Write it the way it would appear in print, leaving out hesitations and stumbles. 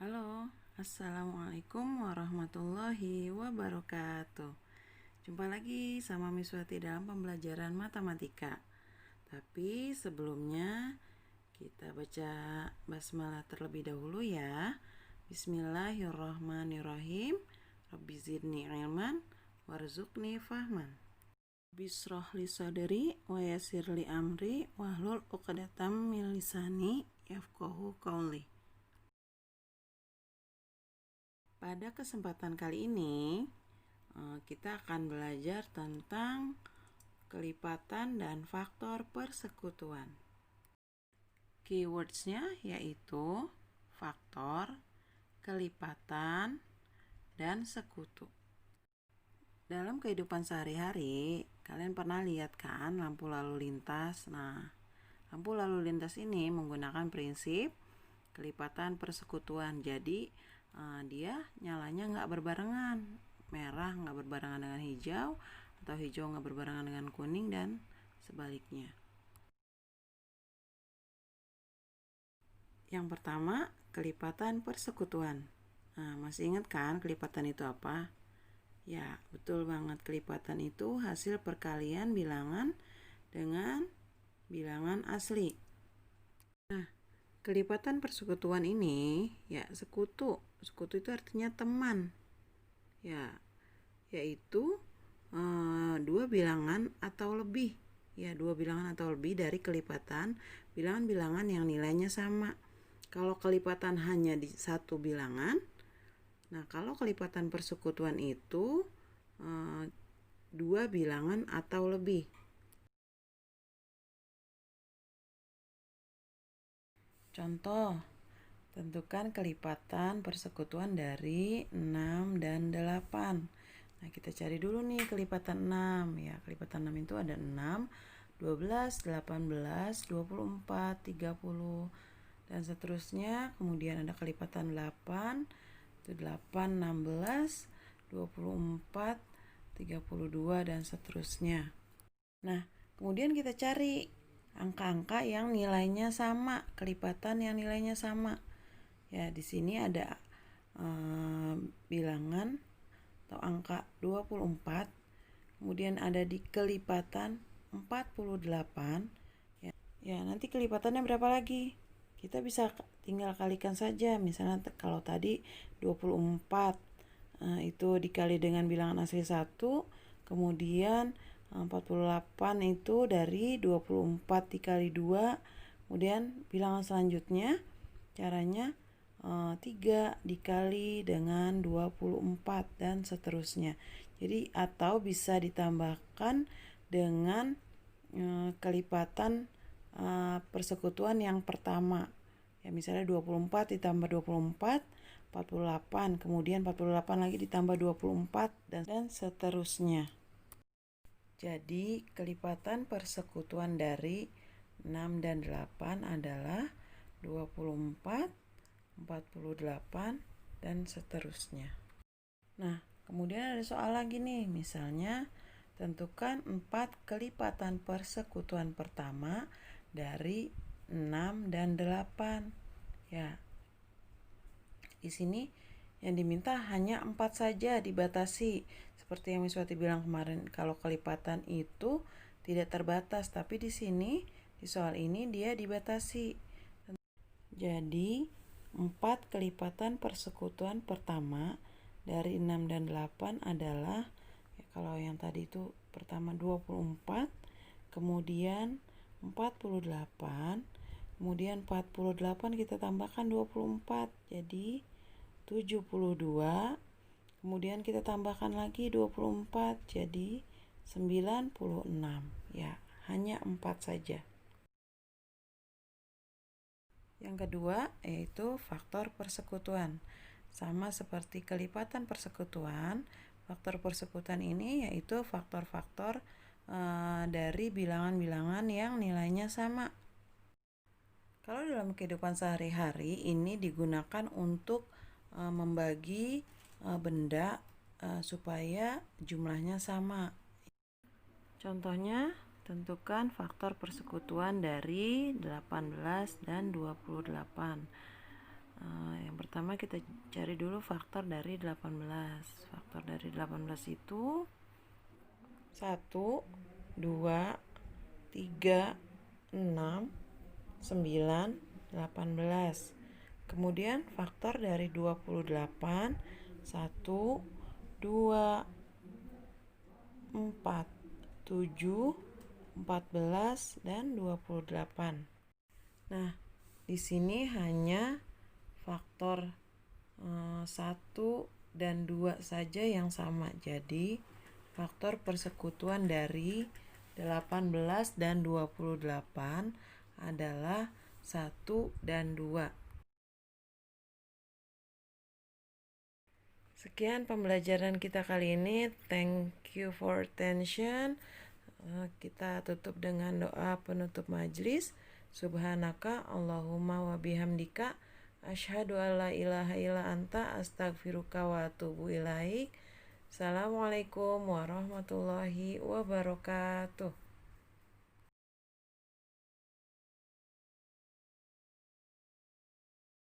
Halo, Assalamualaikum warahmatullahi wabarakatuh. Jumpa lagi sama Miswati dalam pembelajaran matematika. Tapi sebelumnya kita baca basmalah terlebih dahulu ya. Bismillahirrahmanirrahim. Rabbi zidni ilman warzuqni fahman. Bisroh li sadri wa yasir li amri wahlul uqdatam min lisani yafqahu qauli. Pada kesempatan kali ini kita akan belajar tentang kelipatan dan faktor persekutuan. Keywordsnya yaitu faktor, kelipatan, dan sekutu. Dalam kehidupan sehari-hari, kalian pernah lihat kan lampu lalu lintas? Nah, lampu lalu lintas ini menggunakan prinsip kelipatan persekutuan. Jadi dia nyalanya nggak berbarengan, merah nggak berbarengan dengan hijau, atau hijau nggak berbarengan dengan kuning, dan sebaliknya. Yang pertama, kelipatan persekutuan. Nah, masih ingat kan kelipatan itu apa? Ya, betul banget, kelipatan itu hasil perkalian bilangan dengan bilangan asli. Nah, kelipatan persekutuan ini ya sekutu. Sekutu itu artinya teman. Ya, yaitu dua bilangan atau lebih. Ya, dua bilangan atau lebih dari kelipatan bilangan-bilangan yang nilainya sama. Kalau kelipatan hanya di satu bilangan, nah kalau kelipatan persekutuan itu dua bilangan atau lebih. Contoh, tentukan kelipatan persekutuan dari 6 dan 8. Nah, kita cari dulu nih kelipatan 6. Ya, kelipatan 6 itu ada 6, 12, 18, 24, 30, dan seterusnya. Kemudian ada kelipatan 8, itu 8, 16, 24, 32, dan seterusnya. Nah, kemudian kita cari angka-angka yang nilainya sama, kelipatan yang nilainya sama. Ya, di sini ada bilangan atau angka 24, kemudian ada di kelipatan 48. Ya, nanti kelipatannya berapa lagi? Kita bisa tinggal kalikan saja. Misalnya kalau tadi 24 itu dikali dengan bilangan asli 1, kemudian 48 itu dari 24 dikali 2, kemudian bilangan selanjutnya caranya 3 dikali dengan 24 dan seterusnya. Jadi atau bisa ditambahkan dengan kelipatan persekutuan yang pertama. Ya, misalnya 24 ditambah 24, 48, kemudian 48 lagi ditambah 24, dan seterusnya. Jadi kelipatan persekutuan dari 6 dan 8 adalah 24, 48, dan seterusnya. Nah, kemudian ada soal lagi nih, misalnya tentukan 4 kelipatan persekutuan pertama dari 6 dan 8. Ya, di sini yang diminta hanya 4 saja, dibatasi. Seperti yang Miswati bilang kemarin, kalau kelipatan itu tidak terbatas, tapi di sini di soal ini dia dibatasi. Jadi 4 kelipatan persekutuan pertama dari 6 dan 8 adalah, ya, kalau yang tadi itu pertama 24, kemudian 48, kemudian 48 kita tambahkan 24, jadi 72, kemudian kita tambahkan lagi 24, jadi 96. Ya, hanya 4 saja. Yang kedua yaitu faktor persekutuan. Sama seperti kelipatan persekutuan, faktor persekutuan ini yaitu faktor-faktor dari bilangan-bilangan yang nilainya sama. Kalau dalam kehidupan sehari-hari ini digunakan untuk membagi benda supaya jumlahnya sama. Contohnya, tentukan faktor persekutuan dari 18 dan 28. Yang pertama kita cari dulu faktor dari 18. Faktor dari 18 itu 1, 2, 3, 6, 9, 18. Kemudian faktor dari 28, 1, 2, 4, 7, 14, dan 28. Nah, di sini hanya faktor 1 dan 2 saja yang sama. Jadi, faktor persekutuan dari 18 dan 28 adalah 1 dan 2. Sekian pembelajaran kita kali ini. Thank you for attention. Kita tutup dengan doa penutup majelis. Subhanaka Allahumma wa bihamdika asyhadu alla ilaha illa anta astaghfiruka wa atubu ilaik. Assalamualaikum warahmatullahi wabarakatuh.